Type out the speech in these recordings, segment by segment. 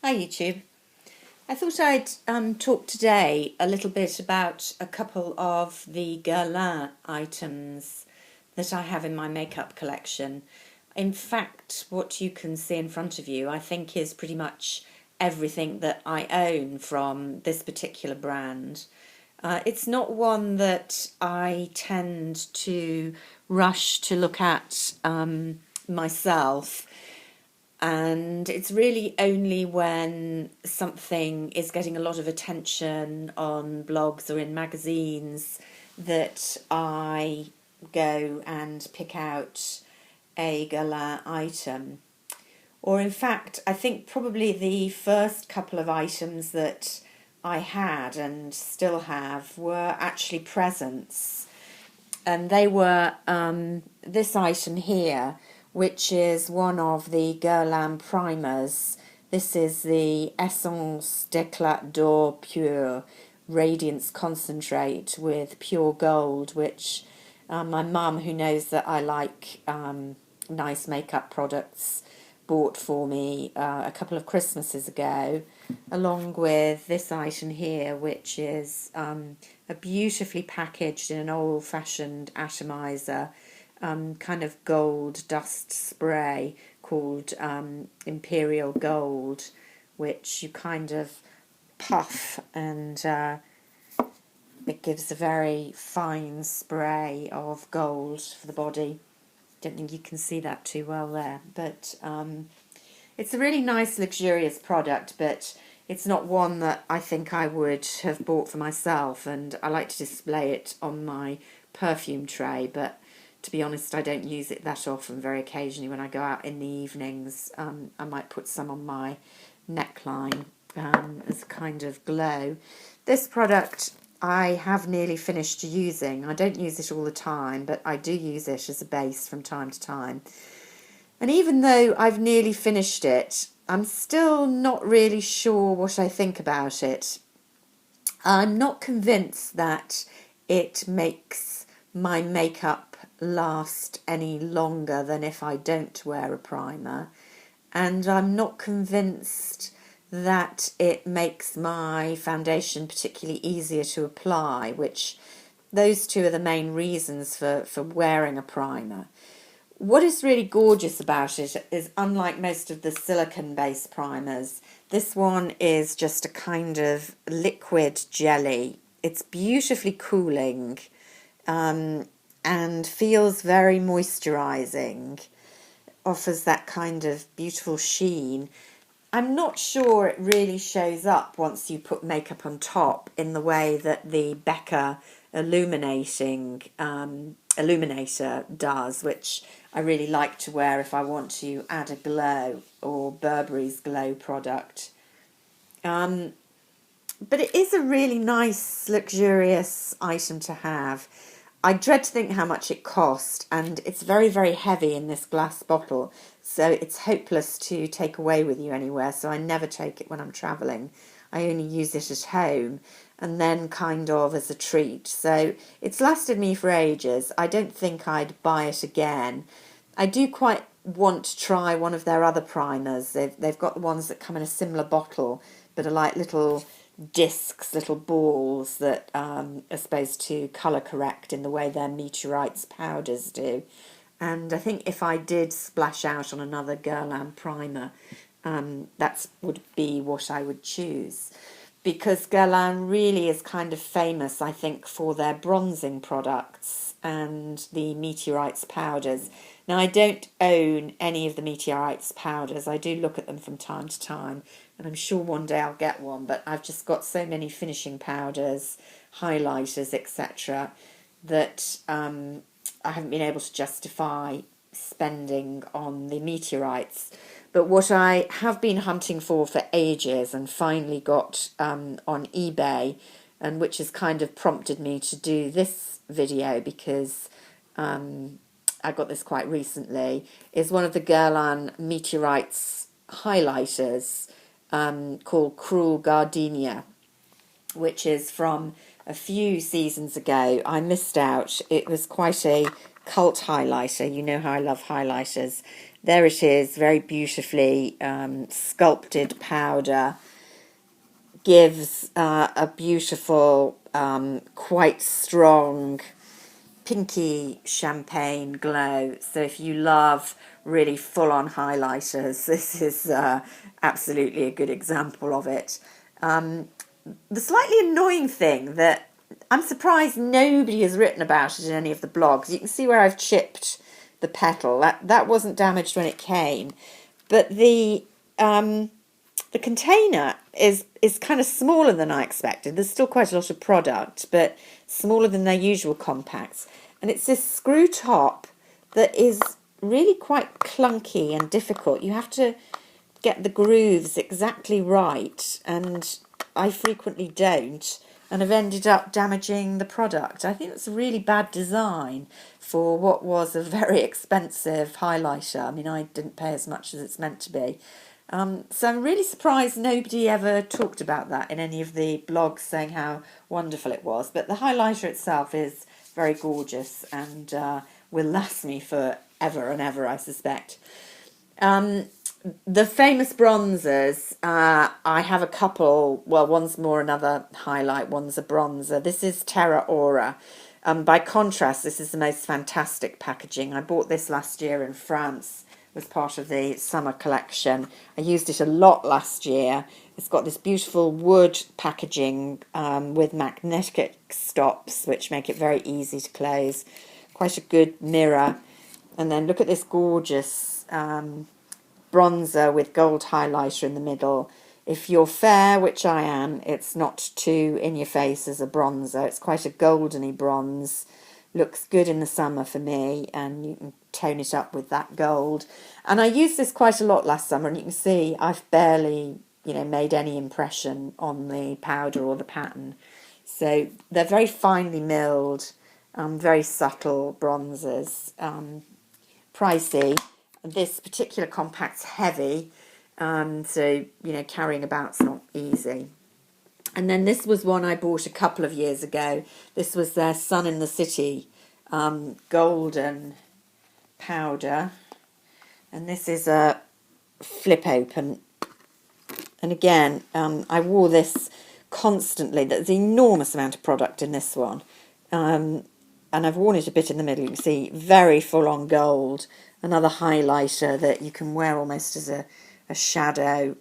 Hi YouTube. I thought I'd talk today a little bit about a couple of the Guerlain items that I have in my makeup collection. In fact, what you can see in front of you I think is pretty much everything that I own from this particular brand. It's not one that I tend to rush to look at myself. And it's really only when something is getting a lot of attention on blogs or in magazines that I go and pick out a Guerlain item. Or in fact, I think probably the first couple of items that I had and still have were actually presents. And they were this item here, which is one of the Guerlain primers. This is the Essence d'Éclat d'Or Pure Radiance Concentrate with pure gold, which my mum, who knows that I like nice makeup products, bought for me a couple of Christmases ago, along with this item here, which is a beautifully packaged in an old-fashioned atomizer kind of gold dust spray called Imperial Gold, which you kind of puff and it gives a very fine spray of gold for the body. Don't think you can see that too well there, but it's a really nice luxurious product, but it's not one that I think I would have bought for myself, and I like to display it on my perfume tray, but to be honest, I don't use it that often. Very occasionally when I go out in the evenings, I might put some on my neckline as a kind of glow. This product I have nearly finished using. I don't use it all the time, but I do use it as a base from time to time. And even though I've nearly finished it, I'm still not really sure what I think about it. I'm not convinced that it makes my makeup last any longer than if I don't wear a primer, and I'm not convinced that it makes my foundation particularly easier to apply, which those two are the main reasons for wearing a primer. What is really gorgeous about it is, unlike most of the silicone-based primers, this one is just a kind of liquid jelly. It's beautifully cooling and feels very moisturising, offers that kind of beautiful sheen. I'm not sure it really shows up once you put makeup on top in the way that the Becca Illuminating illuminator does, which I really like to wear if I want to add a glow, or Burberry's Glow product. But it is a really nice, luxurious item to have. I dread to think how much it cost, and it's very, very heavy in this glass bottle, so it's hopeless to take away with you anywhere, so I never take it when I'm travelling. I only use it at home, and then kind of as a treat. So it's lasted me for ages. I don't think I'd buy it again. I do quite want to try one of their other primers. They've got the ones that come in a similar bottle, but are like little discs, little balls that are supposed to colour correct in the way their Meteorites powders do. And I think if I did splash out on another Guerlain primer, that would be what I would choose. Because Guerlain really is kind of famous, I think, for their bronzing products and the Meteorites powders. Now, I don't own any of the Meteorites powders. I do look at them from time to time, and I'm sure one day I'll get one, but I've just got so many finishing powders, highlighters, etc., that I haven't been able to justify spending on the Meteorites. But what I have been hunting for ages and finally got on eBay, and which has kind of prompted me to do this video because I got this quite recently, is one of the Guerlain Meteorites highlighters called Cruel Gardenia, which is from a few seasons ago. I missed out. It was quite a Cult highlighter. You know how I love highlighters. There it is, very beautifully sculpted powder. Gives a beautiful, quite strong, pinky champagne glow. So if you love really full-on highlighters, this is absolutely a good example of it. The slightly annoying thing that I'm surprised nobody has written about it in any of the blogs. You can see where I've chipped the petal. That wasn't damaged when it came, but the container is kind of smaller than I expected. There's still quite a lot of product, but smaller than their usual compacts. And it's this screw top that is really quite clunky and difficult. You have to get the grooves exactly right, and I frequently don't, and have ended up damaging the product. I think it's a really bad design for what was a very expensive highlighter. I mean, I didn't pay as much as it's meant to be. So I'm really surprised nobody ever talked about that in any of the blogs, saying how wonderful it was. But the highlighter itself is very gorgeous and will last me for ever and ever, I suspect. The famous bronzers, I have a couple. Well, one's more another highlight, one's a bronzer. This is Terra Aura. By contrast, this is the most fantastic packaging. I bought this last year in France. It was part of the summer collection. I used it a lot last year. It's got this beautiful wood packaging with magnetic stops, which make it very easy to close. Quite a good mirror. And then look at this gorgeous bronzer with gold highlighter in the middle. If you're fair, which I am, it's not too in your face as a bronzer. It's quite a goldeny bronze. Looks good in the summer for me, and you can tone it up with that gold. And I used this quite a lot last summer, and you can see I've barely, made any impression on the powder or the pattern. So they're very finely milled, very subtle bronzers, pricey. This particular compact's heavy, so carrying about's not easy. And then this was one I bought a couple of years ago. This was their Sun in the City golden powder, and this is a flip open. And again, I wore this constantly. There's an enormous amount of product in this one, and I've worn it a bit in the middle. You can see very full on gold. Another highlighter that you can wear almost as a shadow.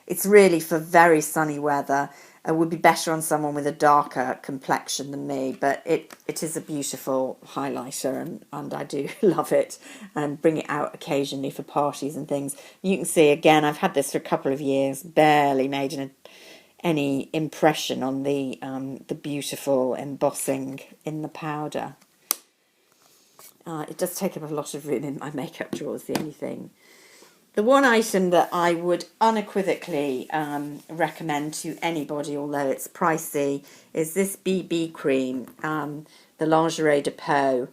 It's really for very sunny weather. It would be better on someone with a darker complexion than me, but it is a beautiful highlighter, and I do love it and bring it out occasionally for parties and things. You can see, again, I've had this for a couple of years, barely made any impression on the beautiful embossing in the powder. It does take up a lot of room in my makeup drawers, the only thing. The one item that I would unequivocally recommend to anybody, although it's pricey, is this BB cream, the Lingerie de Peau.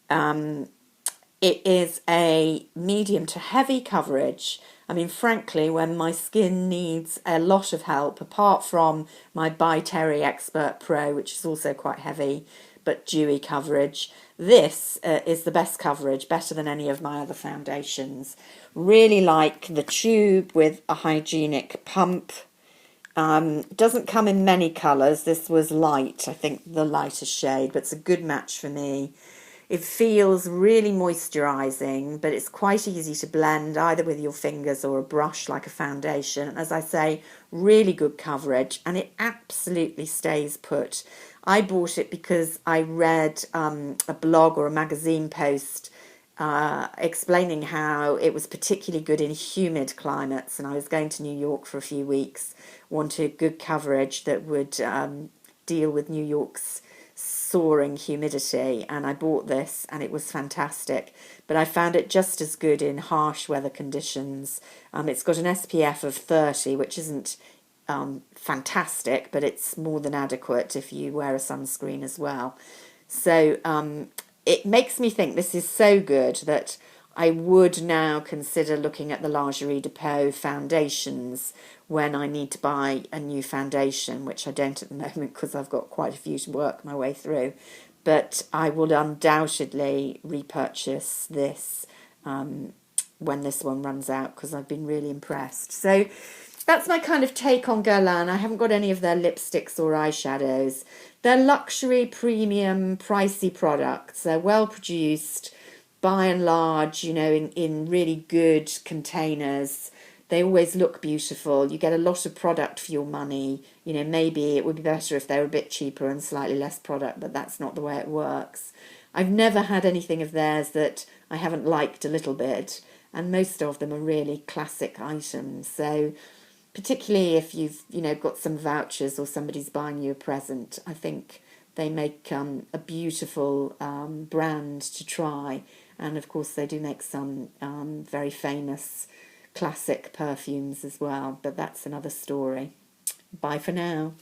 It is a medium to heavy coverage. I mean, frankly, when my skin needs a lot of help, apart from my By Terry Expert Pro, which is also quite heavy but dewy coverage, this is the best coverage, better than any of my other foundations. Really like the tube with a hygienic pump. Doesn't come in many colours. This was light, I think the lightest shade, but it's a good match for me. It feels really moisturising, but it's quite easy to blend either with your fingers or a brush like a foundation. And as I say, really good coverage, and it absolutely stays put. I bought it because I read a blog or a magazine post explaining how it was particularly good in humid climates, and I was going to New York for a few weeks, wanted good coverage that would deal with New York's soaring humidity, and I bought this and it was fantastic. But I found it just as good in harsh weather conditions. It's got an SPF of 30, which isn't fantastic, but it's more than adequate if you wear a sunscreen as well. So it makes me think this is so good that I would now consider looking at the Lingerie de Peau foundations when I need to buy a new foundation, which I don't at the moment because I've got quite a few to work my way through. but I will undoubtedly repurchase this when this one runs out, because I've been really impressed. So that's my kind of take on Guerlain. I haven't got any of their lipsticks or eyeshadows. They're luxury, premium, pricey products. They're well produced, by and large, you know, in really good containers. They always look beautiful. You get a lot of product for your money. You know, maybe it would be better if they were a bit cheaper and slightly less product, but that's not the way it works. I've never had anything of theirs that I haven't liked a little bit, and most of them are really classic items. So particularly if you've, you know, got some vouchers or somebody's buying you a present, I think they make a beautiful brand to try. And of course they do make some very famous classic perfumes as well, but that's another story. Bye for now.